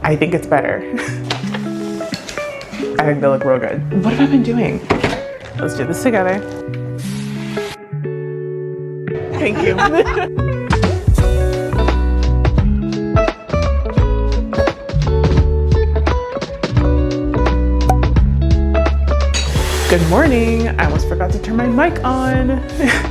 I think it's better. I think they look real good. What have I been doing? Let's do this together. Thank you. Good morning. I almost forgot to turn my mic on.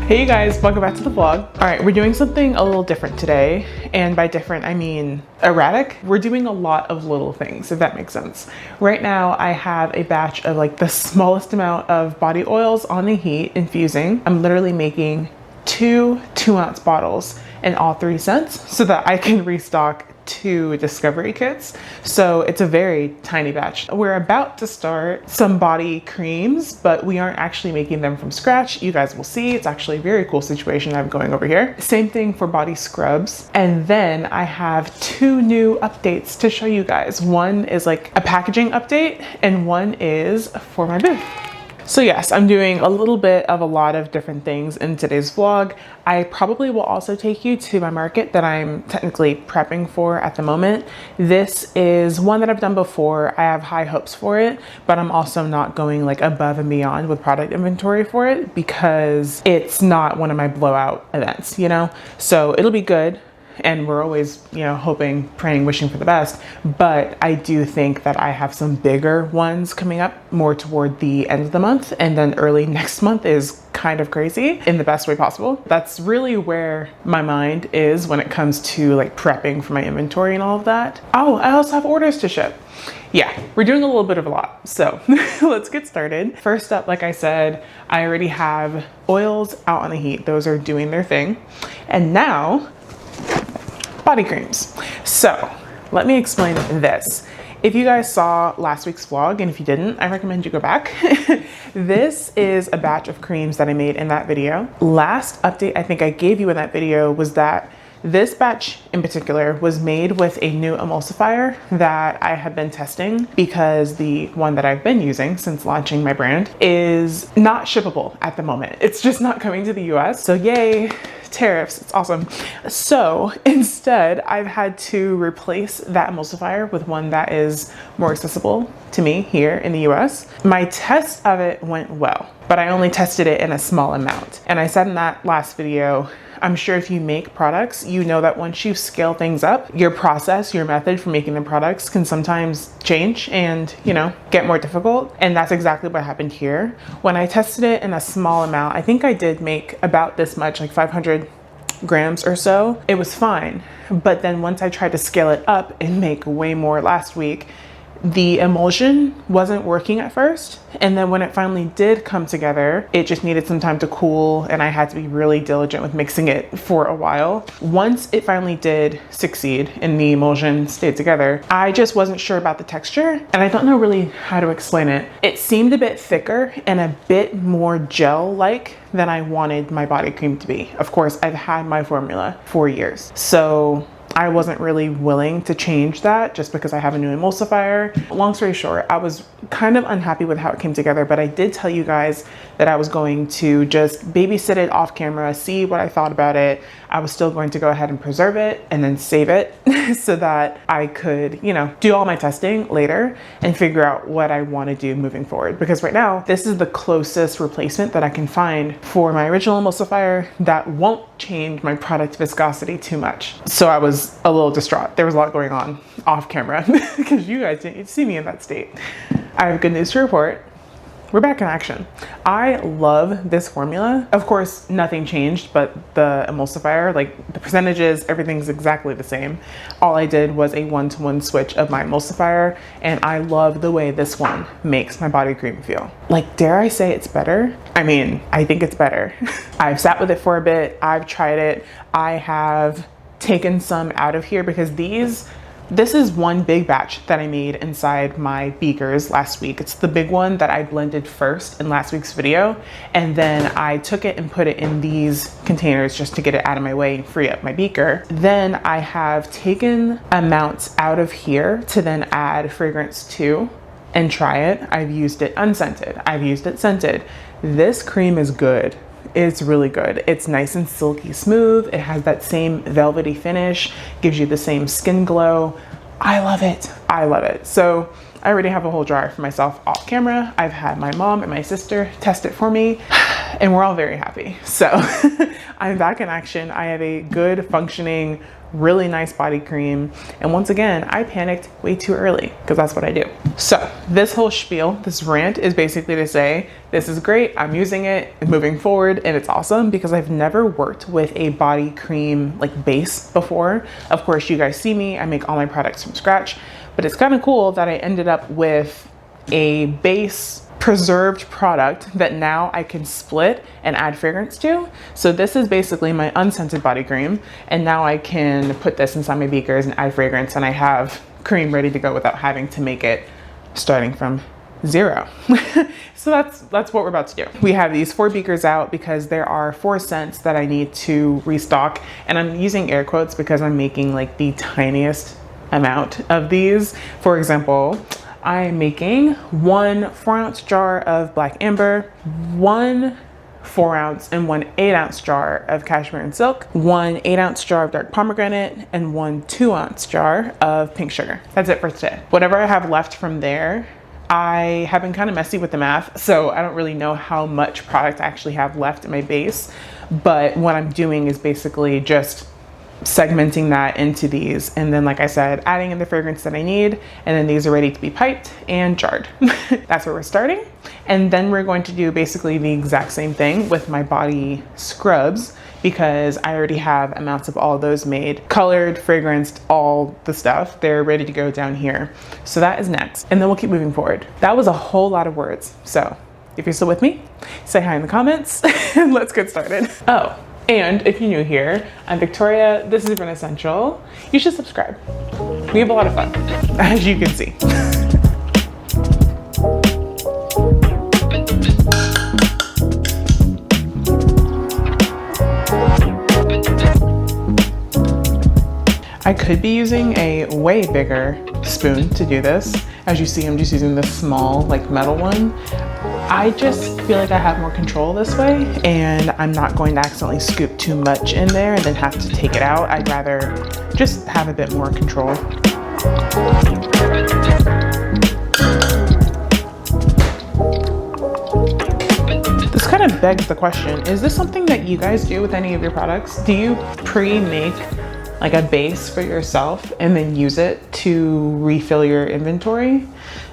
Hey you guys, welcome back to the vlog. All right, we're doing something a little different today. And by different, I mean erratic. We're doing a lot of little things, if that makes sense. Right now, I have a batch of like the smallest amount of body oils on the heat infusing. I'm literally making two 2-ounce bottles in all 3 scents so that I can restock 2 discovery kits. So it's a very tiny batch. We're about to start some body creams, but we aren't actually making them from scratch. You guys will see. It's actually a very cool situation I'm going over here. Same thing for body scrubs. And then I have 2 new updates to show you guys. One is like a packaging update and one is for my booth. So yes, I'm doing a little bit of a lot of different things in today's vlog. I probably will also take you to my market that I'm technically prepping for at the moment. This is one that I've done before. I have high hopes for it, but I'm also not going like above and beyond with product inventory for it because it's not one of my blowout events, you know? So it'll be good. And we're always, you know, hoping, praying, wishing for the best. But I do think that I have some bigger ones coming up more toward the end of the month. And then early next month is kind of crazy in the best way possible. That's really where my mind is when it comes to like prepping for my inventory and all of that. Oh, I also have orders to ship. Yeah, we're doing a little bit of a lot. So let's get started. First up, like I said, I already have oils out on the heat. Those are doing their thing. And now, body creams. So let me explain this. If you guys saw last week's vlog, and if you didn't, I recommend you go back. This is a batch of creams that I made in that video. Last update I think I gave you in that video was that this batch in particular was made with a new emulsifier that I have been testing because the one that I've been using since launching my brand is not shippable at the moment. It's just not coming to the US. So yay, tariffs, it's awesome. So instead, I've had to replace that emulsifier with one that is more accessible to me here in the US. My test of it went well, but I only tested it in a small amount. And I said in that last video, I'm sure if you make products, you know that once you scale things up, your process, your method for making the products can sometimes change and, you know, get more difficult. And that's exactly what happened here. When I tested it in a small amount, I think I did make about this much, like 500 grams or so. It was fine. But then once I tried to scale it up and make way more last week, the emulsion wasn't working at first. And then when it finally did come together, it just needed some time to cool and I had to be really diligent with mixing it for a while. Once it finally did succeed and the emulsion stayed together, I just wasn't sure about the texture and I don't know really how to explain it. It seemed a bit thicker and a bit more gel-like than I wanted my body cream to be. Of course, I've had my formula for years. So I wasn't really willing to change that just because I have a new emulsifier. Long story short, I was kind of unhappy with how it came together, but I did tell you guys that I was going to just babysit it off camera, see what I thought about it. I was still going to go ahead and preserve it and then save it so that I could, you know, do all my testing later and figure out what I want to do moving forward. Because right now, this is the closest replacement that I can find for my original emulsifier that won't change my product viscosity too much. So I was a little distraught. There was a lot going on off camera because you guys didn't see me in that state. I have good news to report. We're back in action. I love this formula. Of course, nothing changed, but the emulsifier, like the percentages, everything's exactly the same. All I did was a 1-to-1 switch of my emulsifier, and I love the way this one makes my body cream feel. Like, dare I say it's better? I mean, I think it's better. I've sat with it for a bit. I've tried it. I have taken some out of here because this is one big batch that I made inside my beakers last week. It's the big one that I blended first in last week's video. And then I took it and put it in these containers just to get it out of my way and free up my beaker. Then I have taken amounts out of here to then add fragrance to and try it. I've used it unscented. I've used it scented. This cream is good. It's really good. It's nice and silky smooth. It has that same velvety finish, gives you the same skin glow. I love it. I love it. So I already have a whole jar for myself off camera. I've had my mom and my sister test it for me, and we're all very happy. So I'm back in action. I have a good functioning, really nice body cream. And once again, I panicked way too early because that's what I do. So this whole spiel, this rant is basically to say, this is great. I'm using it moving forward and it's awesome because I've never worked with a body cream like base before. Of course, you guys see me, I make all my products from scratch, but it's kind of cool that I ended up with a base preserved product that now I can split and add fragrance to. So this is basically my unscented body cream, and now I can put this inside my beakers and add fragrance, and I have cream ready to go without having to make it starting from zero. So that's what we're about to do. We have these 4 beakers out because there are 4 scents that I need to restock, and I'm using air quotes because I'm making like the tiniest amount of these. For example, I'm making 1 4-ounce jar of black amber, 1 4-ounce and 1 8-ounce jar of cashmere and silk, 1 8-ounce jar of dark pomegranate, and 1 2-ounce jar of pink sugar. That's it for today. Whatever I have left from there, I have been kind of messy with the math, so I don't really know how much product I actually have left in my base. But what I'm doing is basically just segmenting that into these, and then like I said, adding in the fragrance that I need, and then these are ready to be piped and jarred. That's where we're starting. And then we're going to do basically the exact same thing with my body scrubs because I already have amounts of all of those made, colored, fragranced, all the stuff. They're ready to go down here. So that is next, and then we'll keep moving forward. That was a whole lot of words. So if you're still with me, say hi in the comments and let's get started. Oh, and if you're new here, I'm Victoria, this is Renascential. You should subscribe. We have a lot of fun, as you can see. I could be using a way bigger spoon to do this. As you see, I'm just using this small, like metal one. I just feel like I have more control this way, and I'm not going to accidentally scoop too much in there and then have to take it out. I'd rather just have a bit more control. This kind of begs the question, is this something that you guys do with any of your products? Do you pre-make like a base for yourself and then use it to refill your inventory?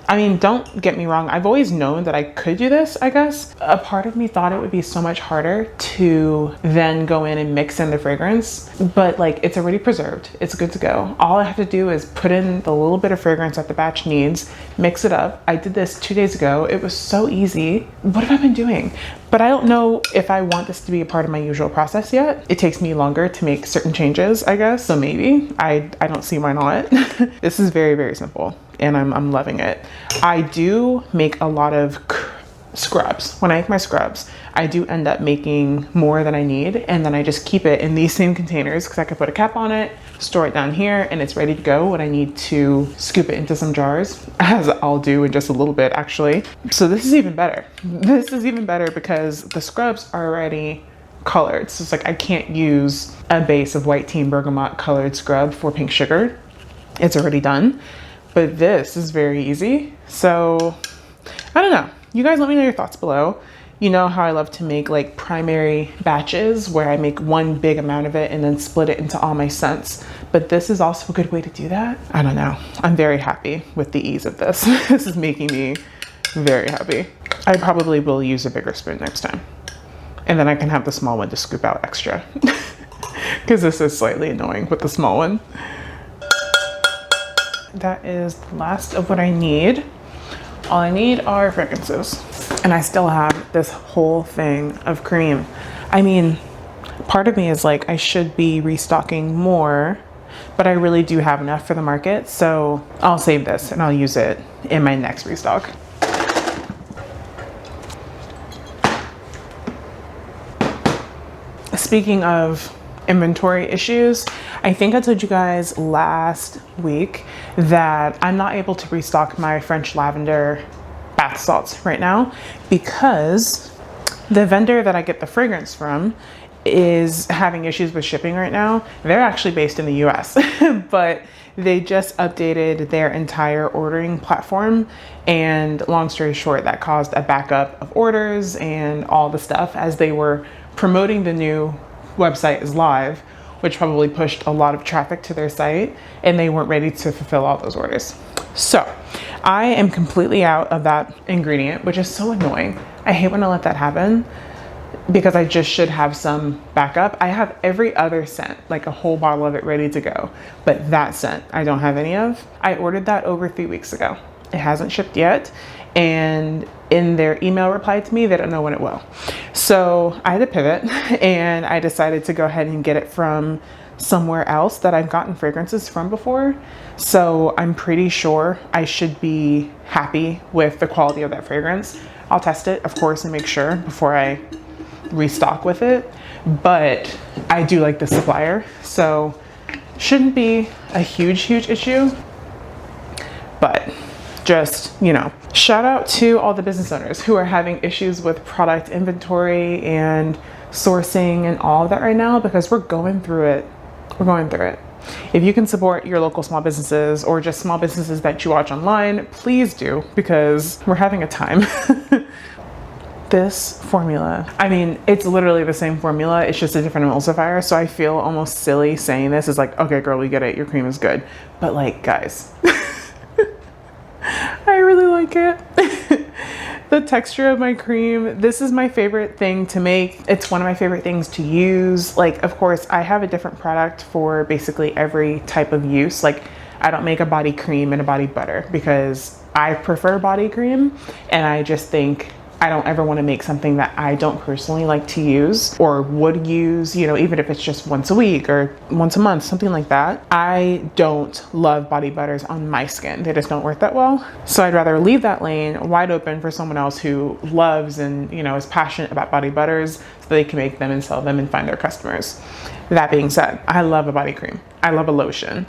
I mean, don't get me wrong. I've always known that I could do this, I guess. A part of me thought it would be so much harder to then go in and mix in the fragrance, but like it's already preserved. It's good to go. All I have to do is put in the little bit of fragrance that the batch needs, mix it up. I did this 2 days ago. It was so easy. What have I been doing? But I don't know if I want this to be a part of my usual process yet. It takes me longer to make certain changes, I guess. So maybe. I don't see why not. This is very, very simple, and I'm loving it. I do make a lot of scrubs. When I make my scrubs, I do end up making more than I need, and then I just keep it in these same containers because I could put a cap on it, store it down here, and it's ready to go when I need to scoop it into some jars, as I'll do in just a little bit actually. So this is even better. This is even better because the scrubs are already colored. So it's like I can't use a base of white tea and bergamot colored scrub for pink sugar. It's already done. But this is very easy. So I don't know. You guys let me know your thoughts below. You know how I love to make like primary batches where I make one big amount of it and then split it into all my scents. But this is also a good way to do that. I don't know. I'm very happy with the ease of this. This is making me very happy. I probably will use a bigger spoon next time. And then I can have the small one to scoop out extra. Because this is slightly annoying with the small one. That is the last of what I need. All I need are fragrances. And I still have this whole thing of cream. I mean, part of me is like, I should be restocking more, but I really do have enough for the market. So I'll save this and I'll use it in my next restock. Speaking of inventory issues, I think I told you guys last week that I'm not able to restock my French lavender bath salts right now because the vendor that I get the fragrance from is having issues with shipping right now. They're actually based in the US, but they just updated their entire ordering platform, and long story short, that caused a backup of orders and all the stuff as they were promoting the new website is live, which probably pushed a lot of traffic to their site, and they weren't ready to fulfill all those orders. So I am completely out of that ingredient, which is so annoying. I hate when I let that happen because I just should have some backup. I have every other scent, like a whole bottle of it ready to go, but that scent I don't have any of. I ordered that over 3 weeks ago. It hasn't shipped yet, and in their email reply to me, they don't know when it will. So I had to pivot, and I decided to go ahead and get it from somewhere else that I've gotten fragrances from before. So I'm pretty sure I should be happy with the quality of that fragrance. I'll test it, of course, and make sure before I restock with it, but I do like the supplier, so shouldn't be a huge issue. But just, you know, shout out to all the business owners who are having issues with product inventory and sourcing and all of that right now, because we're going through it. If you can support your local small businesses or just small businesses that you watch online, please do, because we're having a time. This formula, I mean, it's literally the same formula, it's just a different emulsifier, so I feel almost silly saying this. Is like, okay girl, we get it, your cream is good, but like, guys, I really like it. The texture of my cream, this is my favorite thing to make. It's one of my favorite things to use. Like, of course, I have a different product for basically every type of use. Like, I don't make a body cream and a body butter because I prefer body cream, and I just think I don't ever want to make something that I don't personally like to use or would use, you know, even if it's just once a week or once a month, something like that. I don't love body butters on my skin. They just don't work that well. So I'd rather leave that lane wide open for someone else who loves and, you know, is passionate about body butters so they can make them and sell them and find their customers. That being said, I love a body cream. I love a lotion,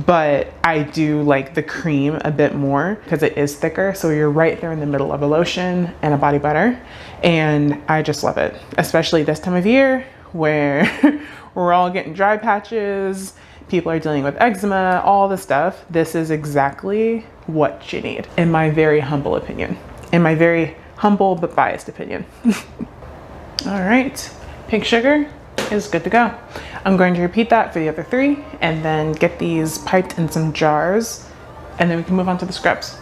but I do like the cream a bit more because it is thicker. So you're right there in the middle of a lotion and a body butter. And I just love it, especially this time of year where we're all getting dry patches. People are dealing with eczema, all the stuff. This is exactly what you need, in my very humble opinion, in my very humble but biased opinion. All right, pink sugar is good to go. I'm going to repeat that for the other three and then get these piped in some jars, and then we can move on to the scrubs.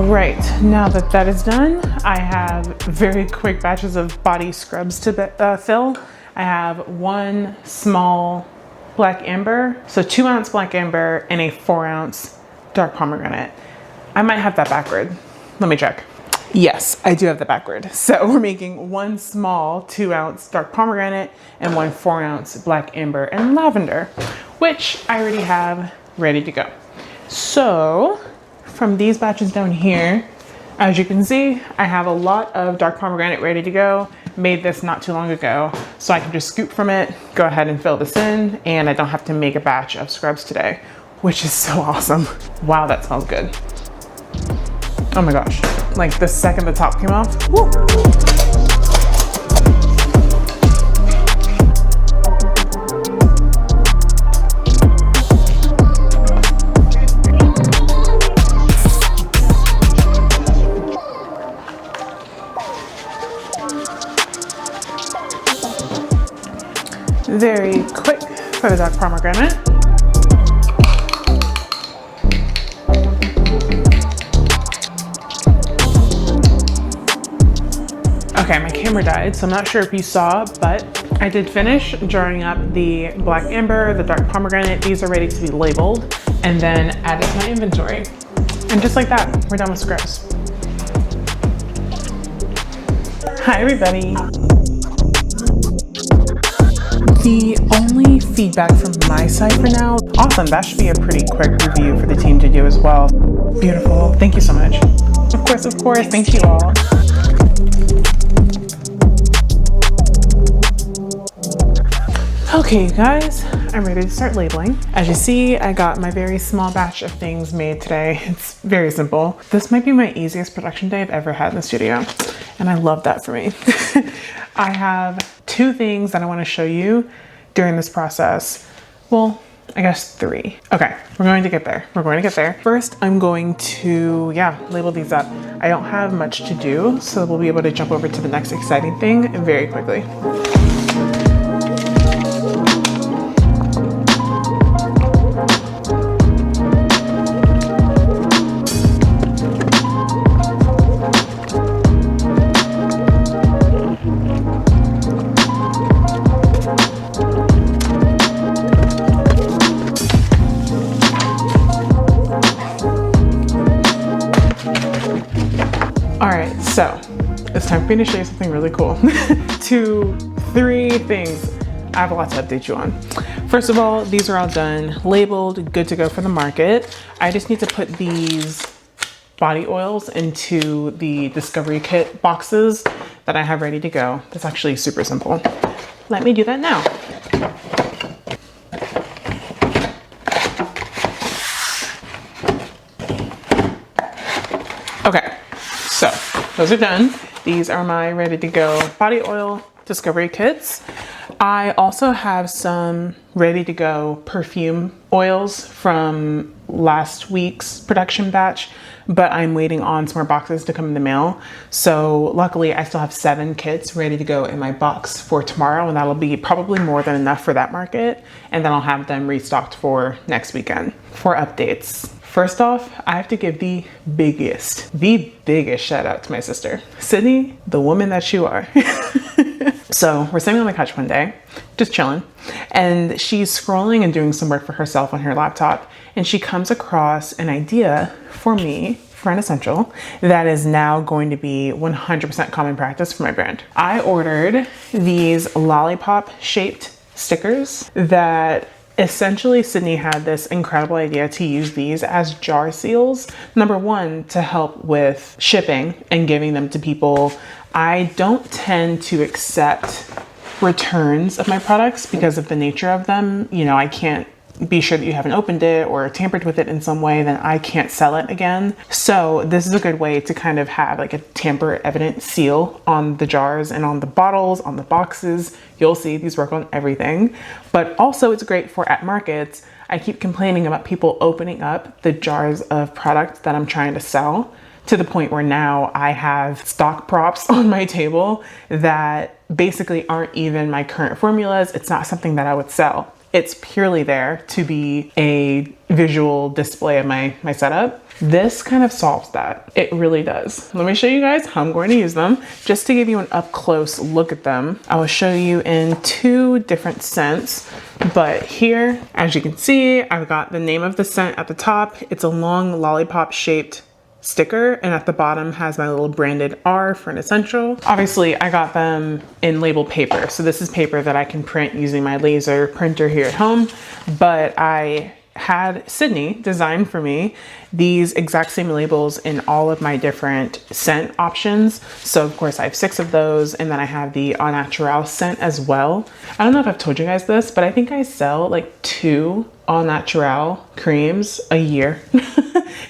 Right, now that that is done, I have very quick batches of body scrubs to fill. I have one small black amber, so 2 ounce black amber and a 4 ounce dark pomegranate. I might have that backward. Let me check. Yes, I do have that backward. So we're making one small 2 ounce dark pomegranate and one 4 ounce black amber and lavender, which I already have ready to go. So from these batches down here, as you can see, I have a lot of dark pomegranate ready to go. Made this not too long ago, so I can just scoop from it, go ahead and fill this in, and I don't have to make a batch of scrubs today, which is so awesome. Wow, that smells good. Oh my gosh, like the second the top came off, woo. Very quick for the dark pomegranate. Okay, my camera died, so I'm not sure if you saw, but I did finish jarring up the black amber, the dark pomegranate. These are ready to be labeled and then added to my inventory. And just like that, we're done with scrubs. Hi everybody. The Only feedback from my side for now. Awesome, that should be a pretty quick review for the team to do as well. Beautiful, thank you so much. Of course, thank you all. Okay, you guys, I'm ready to start labeling. As you see, I got my very small batch of things made today. It's very simple. This might be my easiest production day I've ever had in the studio, and I love that for me. I have 2 things that I want to show you during this process. Well, I guess 3. Okay, we're going to get there. We're going to get there. First, I'm going to, label these up. I don't have much to do, so we'll be able to jump over to the next exciting thing very quickly. All right, so it's time for me to show you something really cool. 2, 3 things I have a lot to update you on. First of all, these are all done, labeled, good to go for the market. I just need to put these body oils into the Discovery Kit boxes that I have ready to go. That's actually super simple. Let me do that now. Okay, so those are done. These are my ready to go body oil Discovery kits. I also have some ready to go perfume oils from last week's production batch, but I'm waiting on some more boxes to come in the mail. So luckily I still have 7 kits ready to go in my box for tomorrow, and that'll be probably more than enough for that market. And then I'll have them restocked for next weekend. For updates. First off, I have to give the biggest shout out to my sister, Sydney, the woman that you are. So we're sitting on the couch one day, just chilling, and she's scrolling and doing some work for herself on her laptop, and she comes across an idea for me, for Renascential, that is now going to be 100% common practice for my brand. I ordered these lollipop shaped stickers that essentially Sydney had this incredible idea to use these as jar seals. Number 1, to help with shipping and giving them to people. I don't tend to accept returns of my products because of the nature of them. You know, I can't be sure that you haven't opened it or tampered with it in some way, then I can't sell it again. So this is a good way to kind of have like a tamper evident seal on the jars and on the bottles, on the boxes. You'll see these work on everything, but also it's great for at markets. I keep complaining about people opening up the jars of product that I'm trying to sell, to the point where now I have stock props on my table that basically aren't even my current formulas. It's not something that I would sell. It's purely there to be a visual display of my setup. This kind of solves that. It really does. Let me show you guys how I'm going to use them. Just to give you an up close look at them, I will show you in 2 different scents. But here, as you can see, I've got the name of the scent at the top. It's a long lollipop shaped sticker, and at the bottom has my little branded R for Renascential. Obviously I got them in label paper, so this is paper that I can print using my laser printer here at home, but I had Sydney design for me these exact same labels in all of my different scent options. So of course I have 6 of those, and then I have the Au Naturel scent as well. I don't know if I've told you guys this, but I think I sell like 2 Au Naturel creams a year.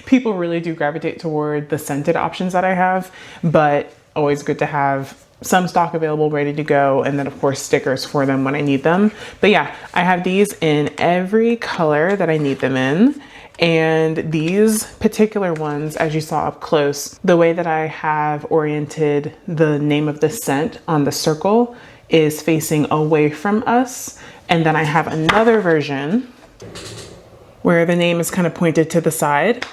People really do gravitate toward the scented options that I have, but always good to have some stock available ready to go, and then of course stickers for them when I need them. But yeah, I have these in every color that I need them in. And these particular ones, as you saw up close, the way that I have oriented the name of the scent on the circle is facing away from us. And then I have another version where the name is kind of pointed to the side,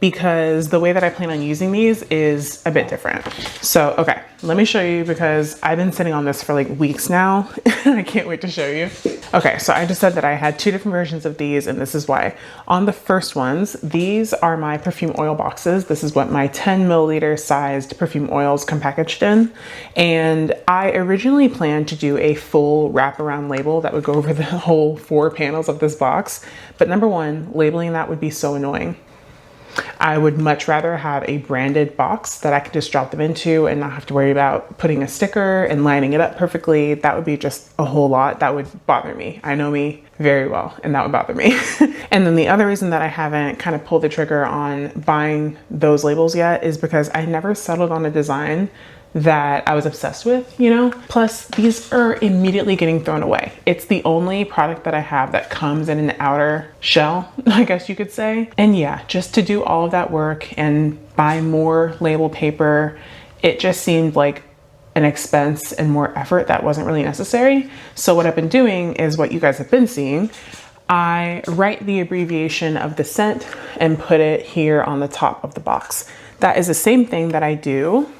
because the way that I plan on using these is a bit different. So, okay, let me show you because I've been sitting on this for like weeks now. I can't wait to show you. Okay, so I just said that I had 2 different versions of these, and this is why. On the first ones, these are my perfume oil boxes. This is what my 10 milliliter sized perfume oils come packaged in. And I originally planned to do a full wraparound label that would go over the whole 4 panels of this box. But number one, labeling that would be so annoying. I would much rather have a branded box that I could just drop them into and not have to worry about putting a sticker and lining it up perfectly. That would be just a whole lot. That would bother me. I know me very well, and that would bother me. And then the other reason that I haven't kind of pulled the trigger on buying those labels yet is because I never settled on a design that I was obsessed with, you know? Plus, these are immediately getting thrown away. It's the only product that I have that comes in an outer shell, I guess you could say. And yeah, just to do all of that work and buy more label paper, it just seemed like an expense and more effort that wasn't really necessary. So what I've been doing is what you guys have been seeing. I write the abbreviation of the scent and put it here on the top of the box. That is the same thing that I do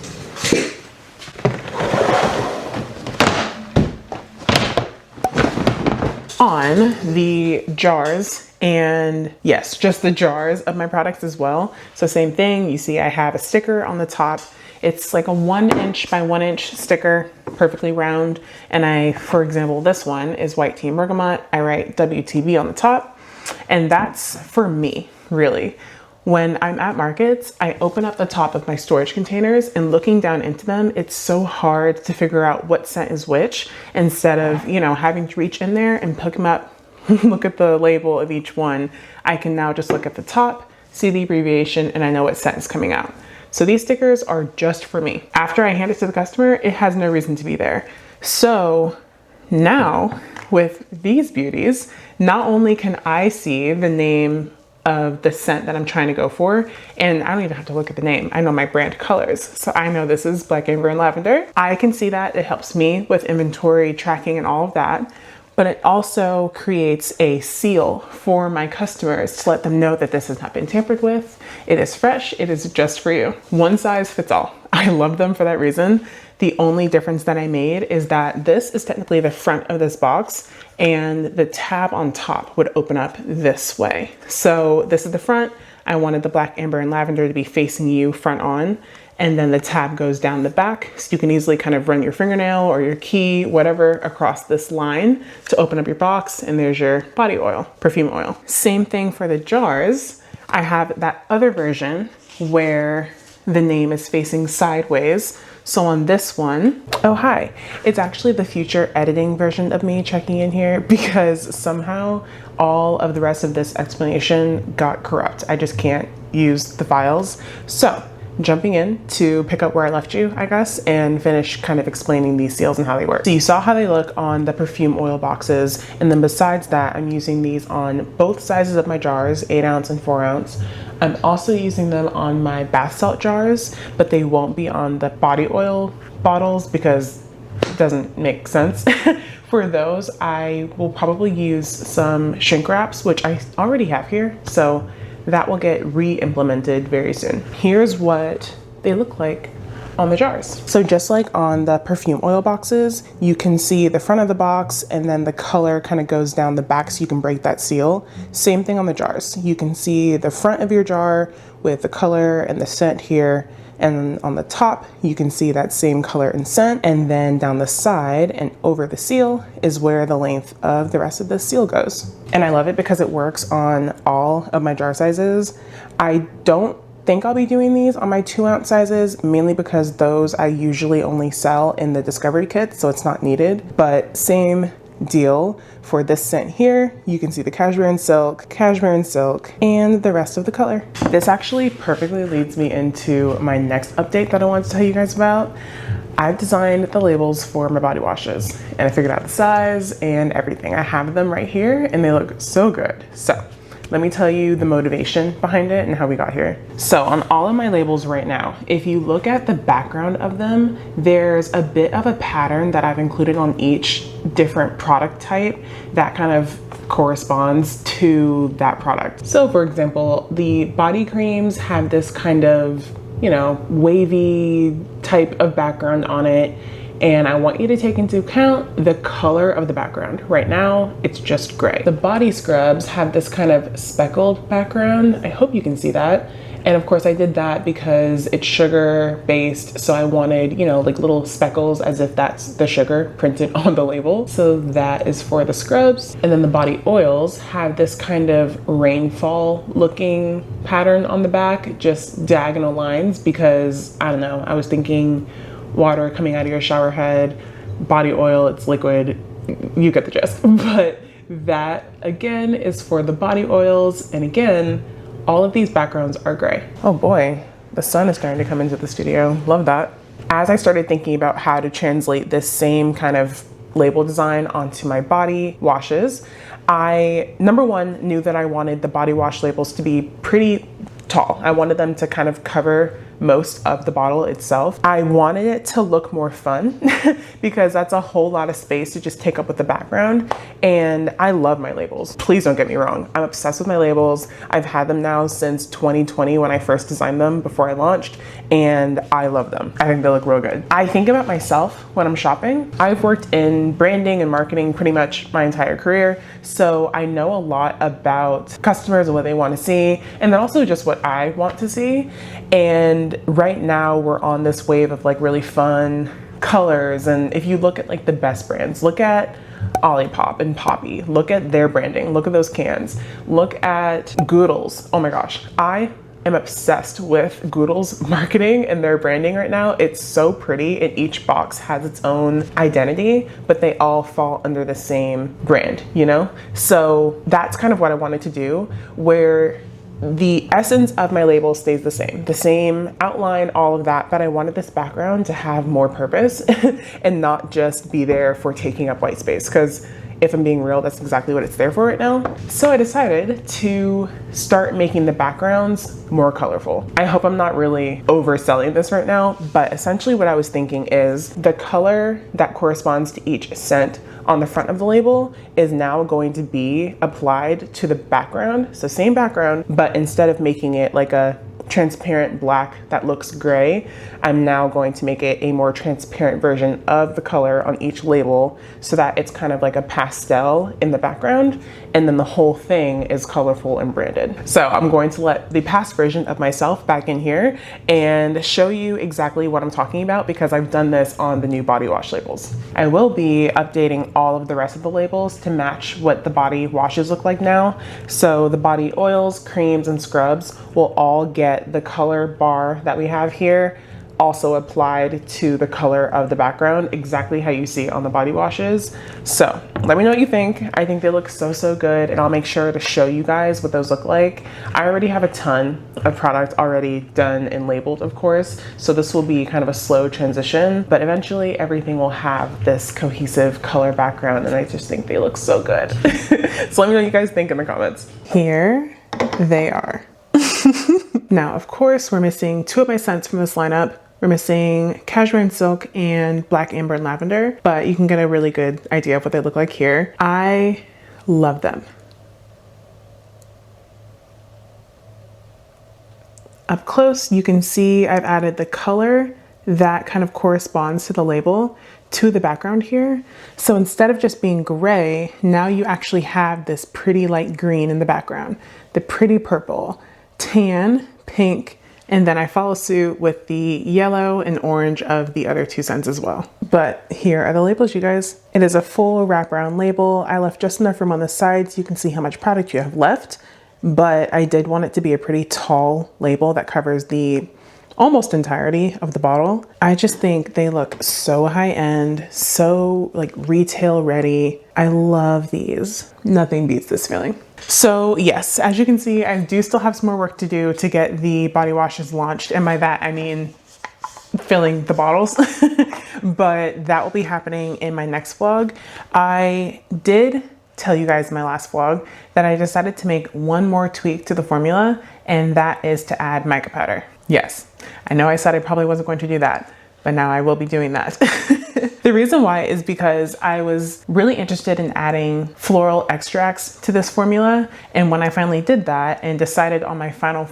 on the jars, and yes, just the jars of my products as well. So same thing, you see I have a sticker on the top. It's like a 1 inch by 1 inch sticker, perfectly round. And for example, this one is white tea and bergamot. I write WTB on the top, and that's for me, really. When I'm at markets, I open up the top of my storage containers, and looking down into them, it's so hard to figure out what scent is which, instead of, you know, having to reach in there and pick them up, look at the label of each one. I can now just look at the top, see the abbreviation, and I know what scent is coming out. So these stickers are just for me. After I hand it to the customer, it has no reason to be there. So now with these beauties, not only can I see the name of the scent that I'm trying to go for, and I don't even have to look at the name. I know my brand colors. So I know this is black amber and lavender. I can see that. It helps me with inventory tracking and all of that, but it also creates a seal for my customers to let them know that this has not been tampered with. It is fresh. It is just for you. One size fits all. I love them for that reason. The only difference that I made is that this is technically the front of this box, and the tab on top would open up this way. So this is the front. I wanted the black amber and lavender to be facing you front on, and then the tab goes down the back, so you can easily kind of run your fingernail or your key, whatever, across this line to open up your box, and there's your body oil, perfume oil. Same thing for the jars. I have that other version where the name is facing sideways. So on this one, oh hi, it's actually the future editing version of me checking in here, because somehow all of the rest of this explanation got corrupt. I just can't use the files. So jumping in to pick up where I left you, I guess, and finish kind of explaining these seals and how they work. So you saw how they look on the perfume oil boxes, and then besides that, I'm using these on both sizes of my jars, 8 ounce and 4 ounce. I'm also using them on my bath salt jars, but they won't be on the body oil bottles because it doesn't make sense. For those, I will probably use some shrink wraps, which I already have here. So that will get re-implemented very soon. Here's what they look like on the jars. So just like on the perfume oil boxes, you can see the front of the box, and then the color kind of goes down the back so you can break that seal. Same thing on the jars. You can see the front of your jar with the color and the scent here, and on the top you can see that same color and scent, and then down the side and over the seal is where the length of the rest of the seal goes. And I love it because it works on all of my jar sizes. I don't think I'll be doing these on my 2 ounce sizes, mainly because those I usually only sell in the discovery kit, so it's not needed. But same deal for this scent here. You can see the cashmere and silk, and the rest of the color. This actually perfectly leads me into my next update that I want to tell you guys about. I've designed the labels for my body washes, and I figured out the size and everything. I have them right here, and they look so good. So let me tell you the motivation behind it and how we got here. So on all of my labels right now, if you look at the background of them, there's a bit of a pattern that I've included on each different product type that kind of corresponds to that product. So for example, the body creams have this kind of, you know, wavy type of background on it. And I want you to take into account the color of the background. Right now, it's just gray. The body scrubs have this kind of speckled background. I hope you can see that. And of course I did that because it's sugar based. So I wanted, you know, like little speckles as if that's the sugar printed on the label. So that is for the scrubs. And then the body oils have this kind of rainfall looking pattern on the back, just diagonal lines, because I don't know, I was thinking water coming out of your shower head, body oil, it's liquid, you get the gist. But that again is for the body oils. And again, all of these backgrounds are gray. Oh boy, the sun is starting to come into the studio. Love that. As I started thinking about how to translate this same kind of label design onto my body washes, I, number one, knew that I wanted the body wash labels to be pretty tall. I wanted them to kind of cover most of the bottle itself. I wanted it to look more fun because that's a whole lot of space to just take up with the background. And I love my labels. Please don't get me wrong. I'm obsessed with my labels. I've had them now since 2020 when I first designed them before I launched, and I love them. I think they look real good. I think about myself when I'm shopping. I've worked in branding and marketing pretty much my entire career, so I know a lot about customers and what they want to see, and then also just what I want to see. And right now we're on this wave of like really fun colors. And if you look at like the best brands, look at Olipop and Poppy, look at their branding, look at those cans, look at Goodles. Oh my gosh, I am obsessed with Goodles marketing and their branding right now. It's so pretty, and each box has its own identity, but they all fall under the same brand, you know? So that's kind of what I wanted to do, where the essence of my label stays the same outline, all of that, but I wanted this background to have more purpose and not just be there for taking up white space, because if I'm being real, that's exactly what it's there for right now. So I decided to start making the backgrounds more colorful. I hope I'm not really overselling this right now, but essentially what I was thinking is the color that corresponds to each scent on the front of the label is now going to be applied to the background. So same background, but instead of making it like a transparent black that looks gray, I'm now going to make it a more transparent version of the color on each label so that it's kind of like a pastel in the background, and then the whole thing is colorful and branded. So I'm going to let the past version of myself back in here and show you exactly what I'm talking about, because I've done this on the new body wash labels. I will be updating all of the rest of the labels to match what the body washes look like now. So the body oils, creams, and scrubs will all get the color bar that we have here also applied to the color of the background, exactly how you see on the body washes. So let me know what you think. I think they look so good, and I'll make sure to show you guys what those look like. I already have a ton of product already done and labeled, of course, so this will be kind of a slow transition, but eventually everything will have this cohesive color background, and I just think they look so good. So let me know what you guys think in the comments. Here they are. Now, of course, we're missing two of my scents from this lineup. We're missing Cashmere and Silk and Black Amber and Lavender, but you can get a really good idea of what they look like here. I love them. Up close, you can see I've added the color that kind of corresponds to the label to the background here. So instead of just being gray, now you actually have this pretty light green in the background, the pretty purple, tan, pink, and then I follow suit with the yellow and orange of the other two scents as well. But here are the labels, you guys. It is a full wraparound label. I left just enough room on the sides so you can see how much product you have left, but I did want it to be a pretty tall label that covers the almost entirety of the bottle. I just think they look so high end, so like retail ready. I love these. Nothing beats this feeling. So yes, as you can see, I do still have some more work to do to get the body washes launched. And by that, I mean filling the bottles, but that will be happening in my next vlog. I did tell you guys in my last vlog that I decided to make one more tweak to the formula, and that is to add mica powder. Yes, I know I said I probably wasn't going to do that, but now I will be doing that. The reason why is because I was really interested in adding floral extracts to this formula. And when I finally did that and decided on my final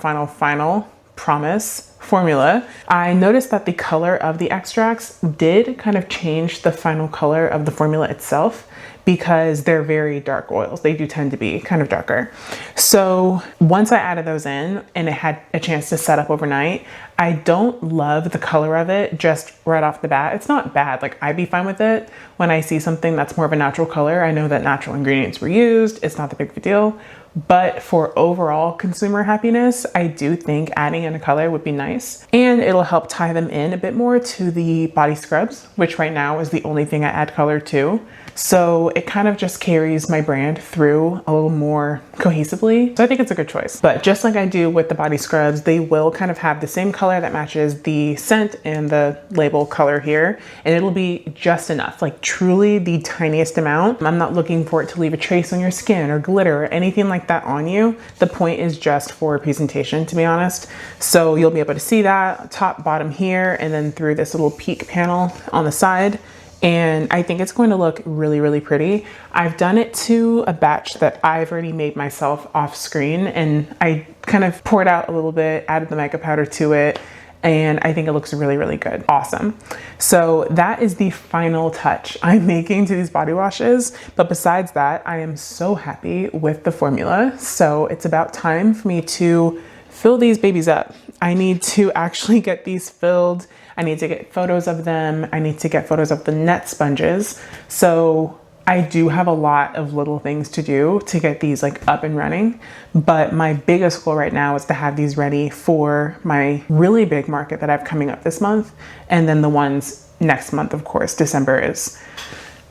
promise formula, I noticed that the color of the extracts did kind of change the final color of the formula itself, because they're very dark oils. They do tend to be kind of darker. So once I added those in and it had a chance to set up overnight, I don't love the color of it just right off the bat. It's not bad, like I'd be fine with it. When I see something that's more of a natural color, I know that natural ingredients were used, it's not the big of a deal. But for overall consumer happiness, I do think adding in a color would be nice, and it'll help tie them in a bit more to the body scrubs, which right now is the only thing I add color to. So it kind of just carries my brand through a little more cohesively. So I think it's a good choice. But just like I do with the body scrubs, they will kind of have the same color that matches the scent and the label color here. And it'll be just enough, like truly the tiniest amount. I'm not looking for it to leave a trace on your skin or glitter or anything like that on you. The point is just for presentation, to be honest. So you'll be able to see that top, bottom here, and then through this little peak panel on the side. And I think it's going to look really, really pretty. I've done it to a batch that I've already made myself off screen, and I kind of poured out a little bit, added the mica powder to it, and I think it looks really, really good. Awesome. So that is the final touch I'm making to these body washes. But besides that, I am so happy with the formula. So it's about time for me to fill these babies up. I need to actually get these filled. I need to get photos of them. I need to get photos of the net sponges. So I do have a lot of little things to do to get these like up and running. But my biggest goal right now is to have these ready for my really big market that I have coming up this month. And then the ones next month, of course. December is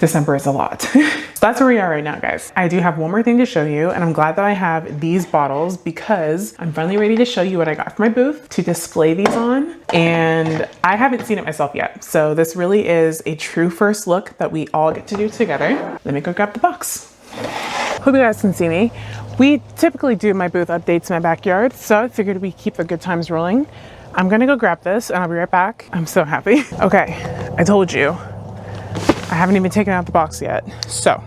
a lot. So that's where we are right now, guys. I do have one more thing to show you, and I'm glad that I have these bottles because I'm finally ready to show you what I got for my booth to display these on. And I haven't seen it myself yet. So this really is a true first look that we all get to do together. Let me go grab the box. Hope you guys can see me. We typically do my booth updates in my backyard, so I figured we keep the good times rolling. I'm gonna go grab this and I'll be right back. I'm so happy. Okay, I told you. I haven't even taken out the box yet. So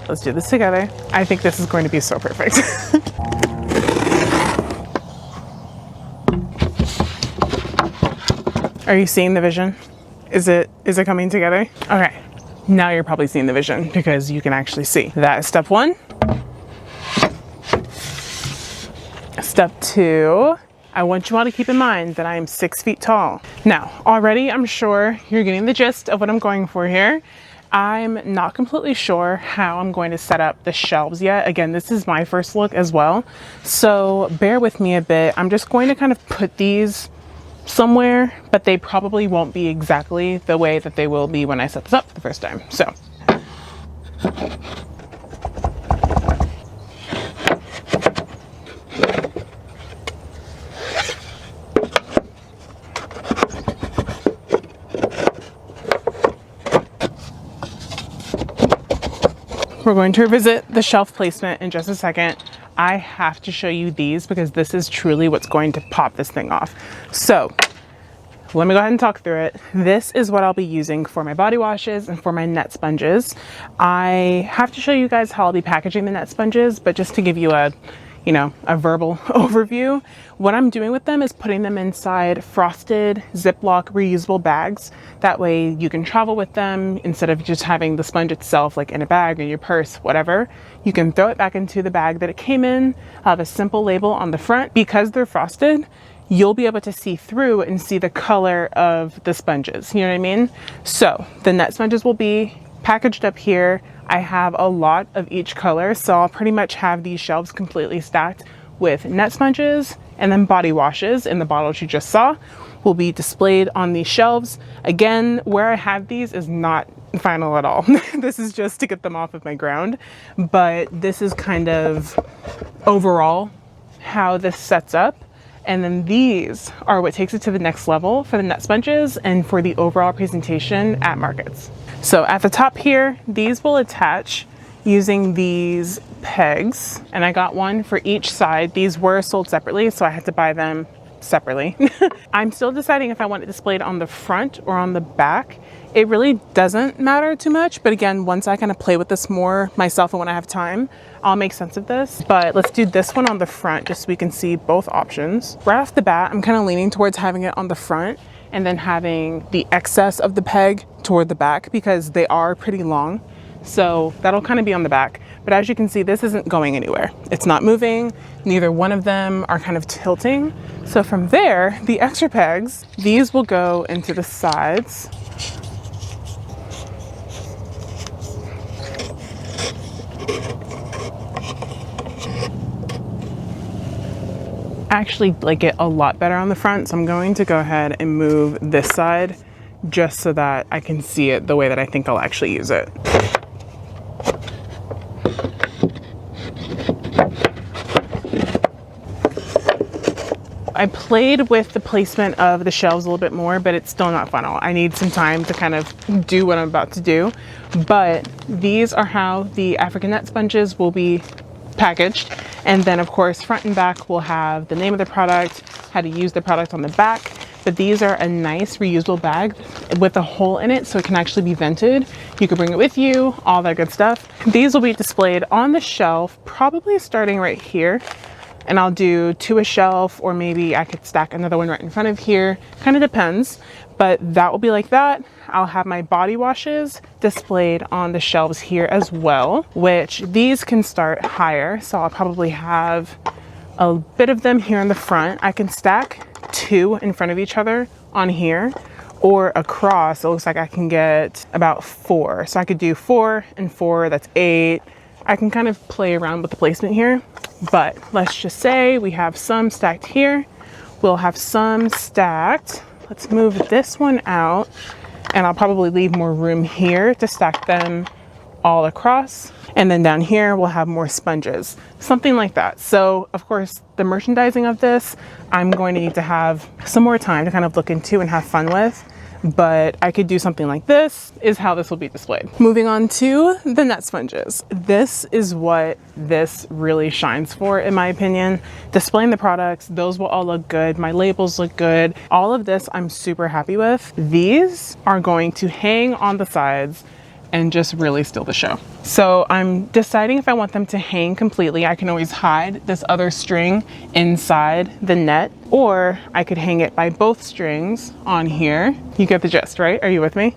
let's do this together. I think this is going to be so perfect. Are you seeing the vision? Is it coming together? Okay, now you're probably seeing the vision because you can actually see. That is step one. Step two. I want you all to keep in mind that I am 6 feet tall. Now, already I'm sure you're getting the gist of what I'm going for here. I'm not completely sure how I'm going to set up the shelves yet. Again, this is my first look as well. So bear with me a bit. I'm just going to kind of put these somewhere, but they probably won't be exactly the way that they will be when I set this up the first time. So. We're going to revisit the shelf placement in just a second. I have to show you these because this is truly what's going to pop this thing off. So let me go ahead and talk through it. This is what I'll be using for my body washes and for my net sponges. I have to show you guys how I'll be packaging the net sponges, but just to give you a verbal overview, what I'm doing with them is putting them inside frosted Ziploc reusable bags. That way you can travel with them instead of just having the sponge itself like in a bag or your purse, whatever. You can throw it back into the bag that it came in. I'll have a simple label on the front. Because they're frosted, you'll be able to see through and see the color of the sponges. You know what I mean? So the net sponges will be packaged up here. I have a lot of each color, so I'll pretty much have these shelves completely stacked with net sponges, and then body washes in the bottles you just saw will be displayed on these shelves. Again, where I have these is not final at all. This is just to get them off of my ground, but this is kind of overall how this sets up. And then these are what takes it to the next level for the net sponges and for the overall presentation at markets. So at the top here, these will attach using these pegs, and I got one for each side. These were sold separately, so I had to buy them separately. I'm still deciding if I want it displayed on the front or on the back. It really doesn't matter too much, but again, once I kind of play with this more myself and when I have time, I'll make sense of this. But let's do this one on the front just so we can see both options. Right off the bat, I'm kind of leaning towards having it on the front and then having the excess of the peg toward the back because they are pretty long. So that'll kind of be on the back. But as you can see, this isn't going anywhere. It's not moving. Neither one of them are kind of tilting. So from there, the extra pegs, these will go into the sides. I actually like it a lot better on the front. So I'm going to go ahead and move this side just so that I can see it the way that I think I'll actually use it. I played with the placement of the shelves a little bit more, but it's still not final. I need some time to kind of do what I'm about to do. But these are how the African net sponges will be packaged. And then of course, front and back will have the name of the product, how to use the product on the back. But these are a nice reusable bag with a hole in it so it can actually be vented. You can bring it with you, all that good stuff. These will be displayed on the shelf, probably starting right here. And I'll do 2 a shelf, or maybe I could stack another one right in front of here. Kind of depends, but that will be like that. I'll have my body washes displayed on the shelves here as well, which these can start higher. So I'll probably have a bit of them here in the front. I can stack 2 in front of each other on here, or across. It looks like I can get about 4. So I could do 4 and 4, that's 8. I can kind of play around with the placement here. But let's just say we have some stacked here. We'll have some stacked. Let's move this one out, and I'll probably leave more room here to stack them all across. And then down here, we'll have more sponges, something like that. So of course, the merchandising of this, I'm going to need to have some more time to kind of look into and have fun with. But I could do something like this, is how this will be displayed. Moving on to the net sponges. This is what this really shines for, in my opinion. Displaying the products, those will all look good. My labels look good. All of this I'm super happy with. These are going to hang on the sides and just really steal the show. So I'm deciding if I want them to hang completely. I can always hide this other string inside the net, or I could hang it by both strings on here. You get the gist, right? Are you with me?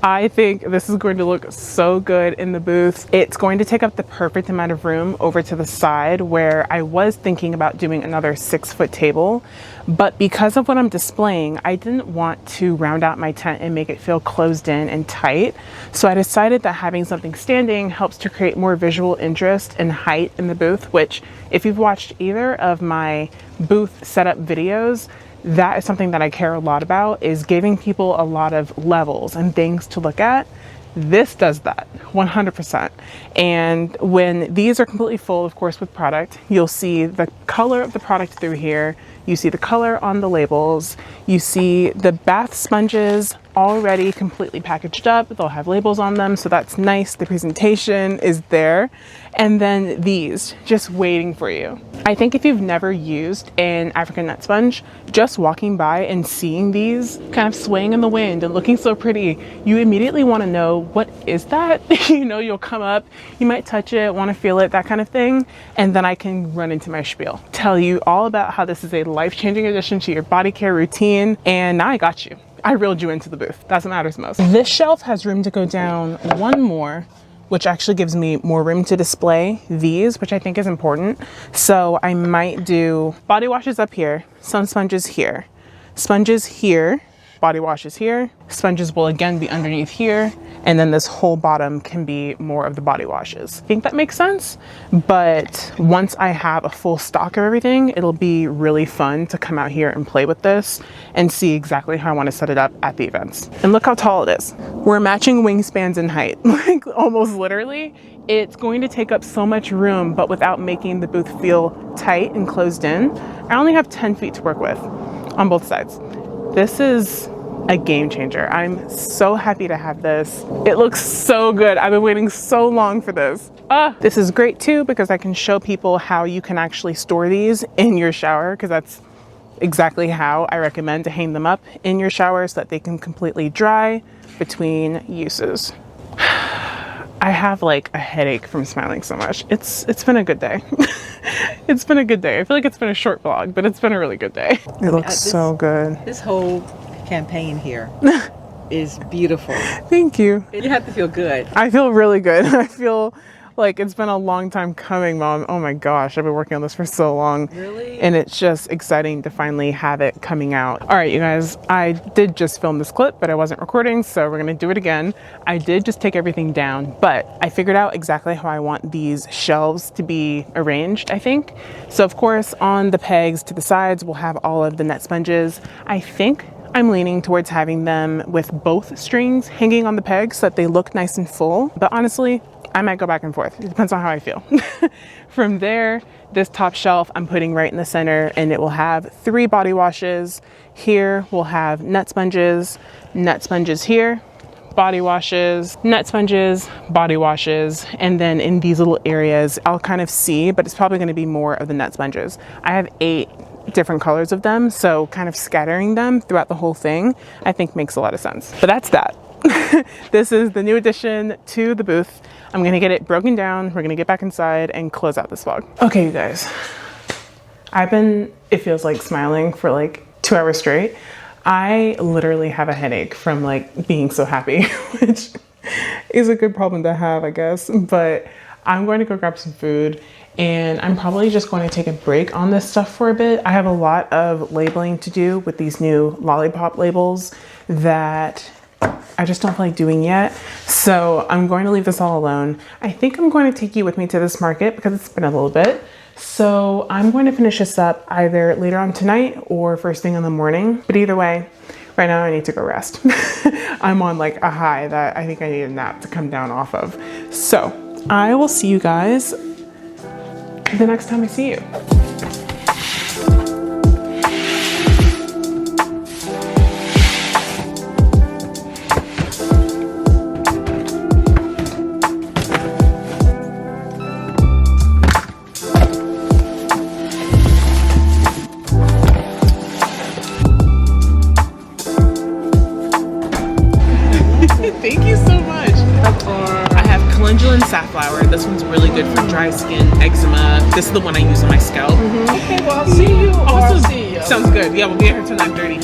I think this is going to look so good in the booth. It's going to take up the perfect amount of room over to the side where I was thinking about doing another 6-foot table. But because of what I'm displaying, I didn't want to round out my tent and make it feel closed in and tight. So I decided that having something standing helps to create more visual interest and height in the booth, which if you've watched either of my booth setup videos, that is something that I care a lot about, is giving people a lot of levels and things to look at. This does that 100%. And when these are completely full, of course, with product, you'll see the color of the product through here. You see the color on the labels. You see the bath sponges already completely packaged up. They'll have labels on them, so that's nice. The presentation is there. And then these just waiting for you. I think if you've never used an African net sponge, just walking by and seeing these kind of swaying in the wind and looking so pretty, you immediately want to know, what is that? You know, you'll come up, you might touch it, want to feel it, that kind of thing. And then I can run into my spiel, tell you all about how this is a life-changing addition to your body care routine. And now I got you. I reeled you into the booth. That's what matters most. This shelf has room to go down one more, which actually gives me more room to display these, which I think is important. So I might do body washes up here, some sponges here, body washes here. Sponges will again be underneath here. And then this whole bottom can be more of the body washes. I think that makes sense. But once I have a full stock of everything, it'll be really fun to come out here and play with this and see exactly how I want to set it up at the events. And look how tall it is. We're matching wingspans in height, like almost literally. It's going to take up so much room, but without making the booth feel tight and closed in. I only have 10 feet to work with. on both sides. This is a game changer. I'm so happy to have this. It looks so good. I've been waiting so long for this. This is great too because I can show people how you can actually store these in your shower, because that's exactly how I recommend to hang them up in your shower so that they can completely dry between uses. I have like a headache from smiling so much. It's been a good day. It's been a good day. I feel like it's been a short vlog, but it's been a really good day. It looks so good. This whole campaign here is beautiful. Thank you. You have to feel good. I feel really good. I feel like it's been a long time coming, Mom. Oh my gosh, I've been working on this for so long. Really? And it's just exciting to finally have it coming out. All right, you guys, I did just film this clip, but I wasn't recording, so we're gonna do it again. I did just take everything down, but I figured out exactly how I want these shelves to be arranged, I think. So of course, on the pegs to the sides, we'll have all of the net sponges. I think I'm leaning towards having them with both strings hanging on the pegs so that they look nice and full. But honestly, I might go back and forth. It depends on how I feel. From there, this top shelf I'm putting right in the center, and it will have 3 body washes. Here we'll have net sponges here, body washes, net sponges, body washes, and then in these little areas, I'll kind of see, but it's probably gonna be more of the net sponges. I have 8 different colors of them, so kind of scattering them throughout the whole thing, I think makes a lot of sense. But that's that. This is the new addition to the booth. I'm gonna get it broken down. We're gonna get back inside and close out this vlog. Okay, you guys, it feels like smiling for like 2 hours straight. I literally have a headache from like being so happy, which is a good problem to have, I guess. But I'm going to go grab some food, and I'm probably just going to take a break on this stuff for a bit. I have a lot of labeling to do with these new lollipop labels that I just don't feel like doing yet. So I'm going to leave this all alone. I think I'm going to take you with me to this market because it's been a little bit. So I'm going to finish this up either later on tonight or first thing in the morning. But either way, right now I need to go rest. I'm on like a high that I think I need a nap to come down off of. So I will see you guys the next time I see you. Thank you so much. I have calendula and safflower. This one's really good for dry skin, eczema. This is the one I use on my scalp. Okay, well, I'll see you. Awesome. I'll see you. Sounds good. Yeah, we'll be here till 9:30.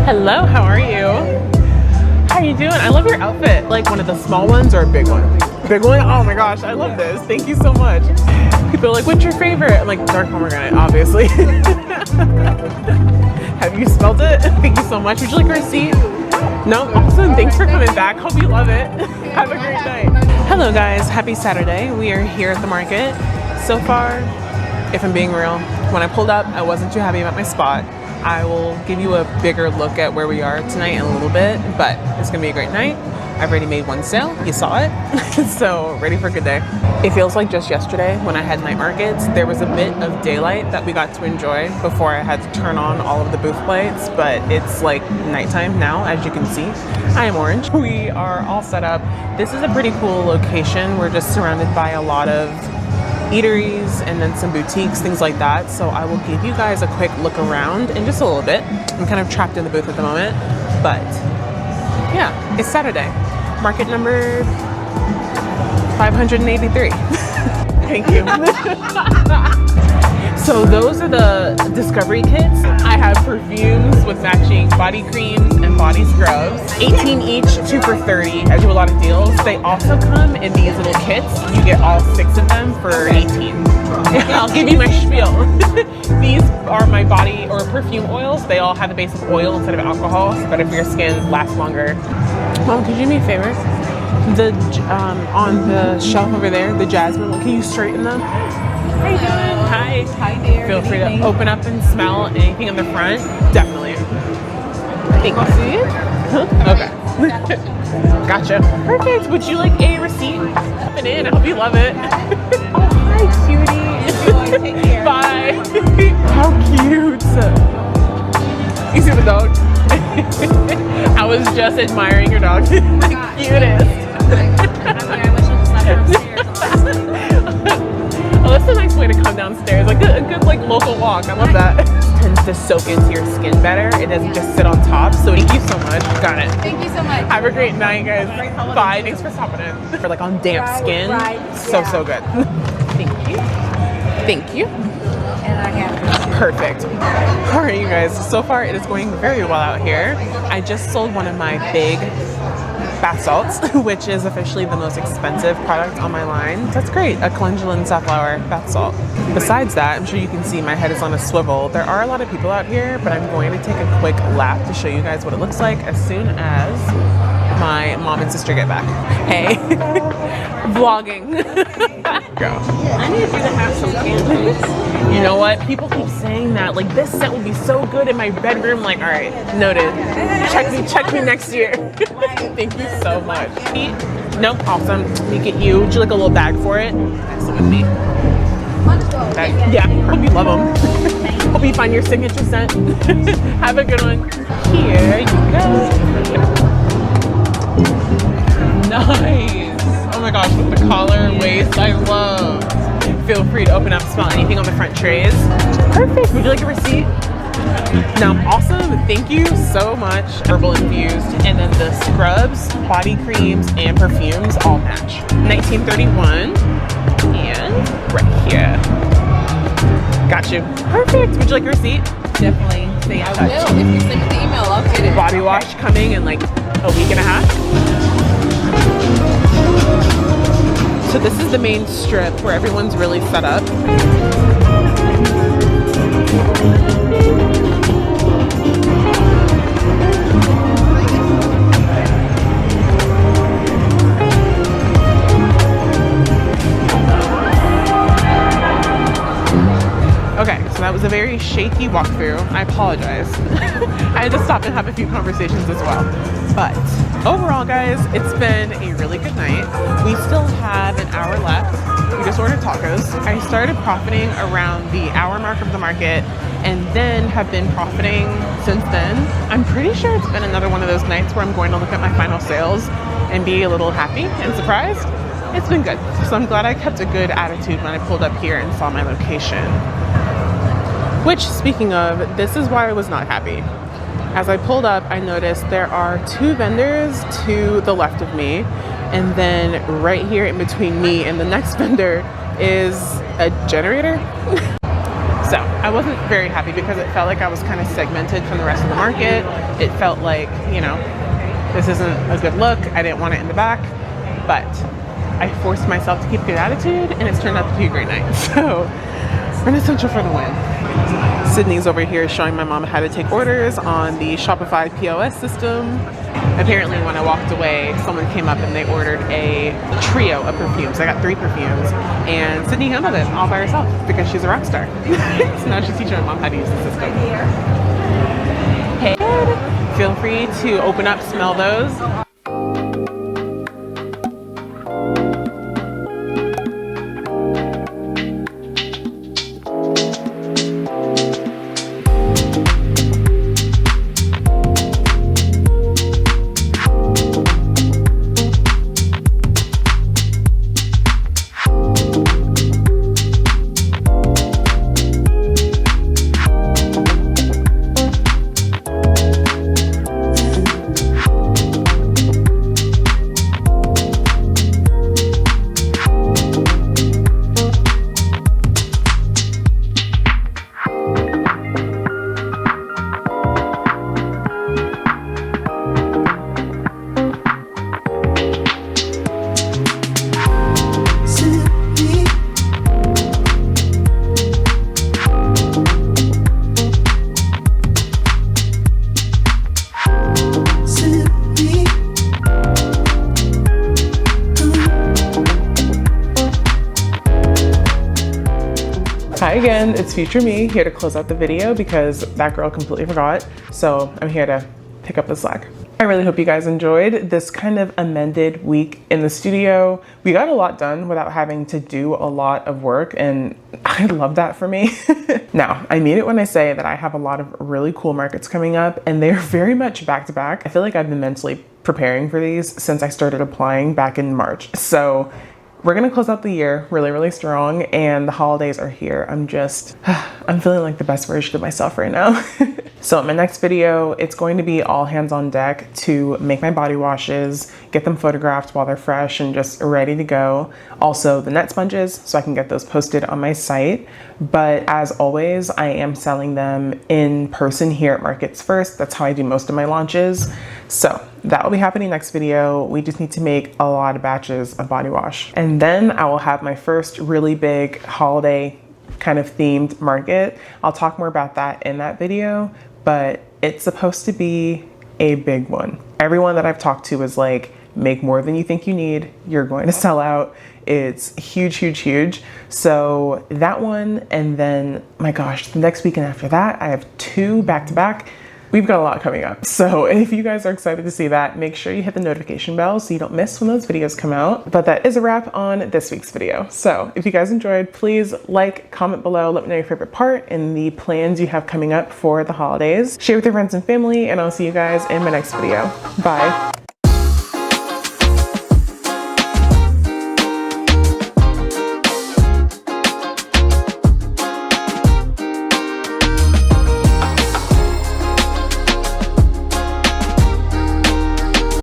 Hello, how are you? How are you doing? I love your outfit. Like one of the small ones or a big one? Big one? Oh my gosh, I love this. Thank you so much. People are like, what's your favorite? I'm like, dark pomegranate, obviously. Have you smelled it? Thank you so much. Would you like a receipt? No? Awesome. Thanks for coming back. Hope you love it. Have a great night. Hello guys. Happy Saturday. We are here at the market. So far, if I'm being real, when I pulled up, I wasn't too happy about my spot. I will give you a bigger look at where we are tonight in a little bit, but it's gonna be a great night. I've already made one sale, you saw it, so ready for a good day. It feels like just yesterday when I had night markets, there was a bit of daylight that we got to enjoy before I had to turn on all of the booth lights, but it's like nighttime now, as you can see. I am orange. We are all set up. This is a pretty cool location. We're just surrounded by a lot of eateries and then some boutiques, things like that. So I will give you guys a quick look around in just a little bit. I'm kind of trapped in the booth at the moment, but yeah, it's Saturday. Market number 583. Thank you. So those are the discovery kits. I have perfumes with matching body creams and body scrubs. 18 each, 2 for 30. I do a lot of deals. They also come in these little kits. You get all 6 of them for 18. I'll give you my spiel. These are my body or perfume oils. They all have the base of oil instead of alcohol, so better for your skin, lasts longer. Mom, could you do me a favor? On the shelf over there, the jasmine, can you straighten them? How you doing? Hi. Hi there. Feel free to open up and smell anything on the front. Definitely. Thank you. See it? Huh? Okay. Gotcha. Perfect. Would you like a receipt? Coming in. I hope you love it. Oh, hi, cutie. Enjoy. Take care. Bye. Hi. How cute. You see the dog? I was just admiring your dog. The cutest. I wish I just left downstairs. Oh, that's a nice way to come downstairs. Like a good like local walk. I love that. Tends to soak into your skin better. It doesn't just sit on top. So thank you so much. Got it. Thank you so much. Have a great night, guys. Bye. Thanks for stopping in. For like on damp skin. So good. Thank you. Thank you. And I have Perfect. All right, you guys. So far, it is going very well out here. I just sold one of my big bath salts, which is officially the most expensive product on my line. That's great. A calendula safflower bath salt. Besides that, I'm sure you can see my head is on a swivel. There are a lot of people out here, but I'm going to take a quick lap to show you guys what it looks like as soon as my mom and sister get back. Hey, vlogging. Go. I need you to have some candles. You know what? People keep saying that. Like, this set will be so good in my bedroom. Like, all right, noted. Check me next year. Thank you so much. Nope, awesome. Let me get you. Would you like a little bag for it? Excellent with me. Yeah, hope you love them. Hope you find your signature scent. Have a good one. Here you go. Nice. Oh my gosh, with the collar and waist, I love. Feel free to open up, smell anything on the front trays. Perfect. Would you like a receipt? No, awesome. Thank you so much. Herbal infused. And then the scrubs, body creams, and perfumes all match. 1931. And right here. Got you. Perfect. Would you like a receipt? Definitely. Say I will. If you send me the email, I'll get it. Body wash coming in like a week and a half. So this is the main strip where everyone's really set up. Okay, so that was a very shaky walkthrough. I apologize. I had to stop and have a few conversations as well. But overall, guys, it's been a really good night. We still have an hour left. We just ordered tacos. I started profiting around the hour mark of the market and then have been profiting since then. I'm pretty sure it's been another one of those nights where I'm going to look at my final sales and be a little happy and surprised. It's been good. So I'm glad I kept a good attitude when I pulled up here and saw my location. Which, speaking of, this is why I was not happy. As I pulled up, I noticed there are two vendors to the left of me, and then right here in between me and the next vendor is a generator. So I wasn't very happy because it felt like I was kind of segmented from the rest of the market. It felt like, you know, this isn't a good look. I didn't want it in the back, but I forced myself to keep a good attitude, and it's turned out to be a great night. So Renascential for the win. Sydney's over here showing my mom how to take orders on the Shopify POS system. Apparently when I walked away, someone came up and they ordered a trio of perfumes. I got 3 perfumes, and Sydney handled it all by herself because she's a rock star. So now she's teaching my mom how to use the system. Hey, feel free to open up, smell those. Hi again, it's future me here to close out the video because that girl completely forgot. So I'm here to pick up the slack. I really hope you guys enjoyed this kind of amended week in the studio. We got a lot done without having to do a lot of work, and I love that for me. Now, I mean it when I say that I have a lot of really cool markets coming up, and they're very much back to back. I feel like I've been mentally preparing for these since I started applying back in March. So we're gonna close out the year really, really strong, and the holidays are here. I'm feeling like the best version of myself right now. So in my next video, it's going to be all hands on deck to make my body washes, get them photographed while they're fresh and just ready to go. Also the net sponges, so I can get those posted on my site. But as always, I am selling them in person here at Markets First. That's how I do most of my launches. So that will be happening next video. We just need to make a lot of batches of body wash. And then I will have my first really big holiday kind of themed market. I'll talk more about that in that video, but it's supposed to be a big one. Everyone that I've talked to is like, make more than you think you need. You're going to sell out. It's huge, huge, huge. So that one, and then my gosh, the next weekend after that, I have 2 back-to-back. We've got a lot coming up. So if you guys are excited to see that, make sure you hit the notification bell so you don't miss when those videos come out. But that is a wrap on this week's video. So if you guys enjoyed, please like, comment below, let me know your favorite part and the plans you have coming up for the holidays. Share with your friends and family, and I'll see you guys in my next video. Bye.